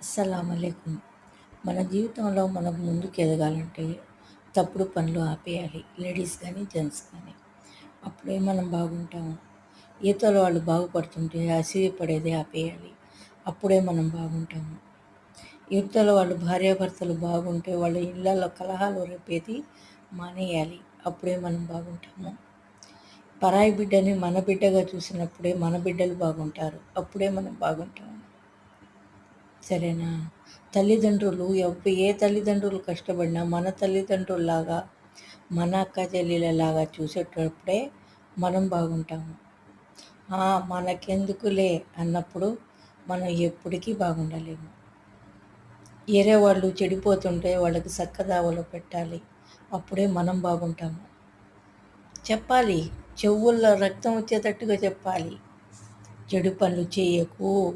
అస్సలామలైకుం. మన జీవితంలో మనం ముందుకు ఎదగాలంటే తప్పుడు పనులు ఆపేయాలి. లేడీస్ కానీ, జెంట్స్ కానీ. అప్పుడే మనం బాగుంటాము. ఈతల వాళ్ళు బాగుపడుతుంటే అసూయపడేది ఆపేయాలి. అప్పుడే మనం బాగుంటాము. యువతల వాళ్ళు భార్యాభర్తలు బాగుంటే వాళ్ళ ఇళ్ళల్లో కలహాలు రేపేది మానేయాలి. అప్పుడే మనం బాగుంటాము. పరాయి బిడ్డని మన బిడ్డగా చూసినప్పుడే మన బిడ్డలు బాగుంటారు. అప్పుడే మనం బాగుంటాము. సరేనా? తల్లిదండ్రులు ఏ తల్లిదండ్రులు కష్టపడినా మన తల్లిదండ్రుల్లాగా, మన అక్క చెల్లెళ్ళలాగా చూసేటప్పుడే మనం బాగుంటాము. మనకెందుకులే అన్నప్పుడు మనం ఎప్పటికీ బాగుండలేము. వేరే వాళ్ళు చెడిపోతుంటే వాళ్ళకి సక్కదావలో పెట్టాలి. అప్పుడే మనం బాగుంటాము. చెప్పాలి, చెవుల్లో రక్తం వచ్చేటట్టుగా చెప్పాలి. చెడు పనులు చేయకు,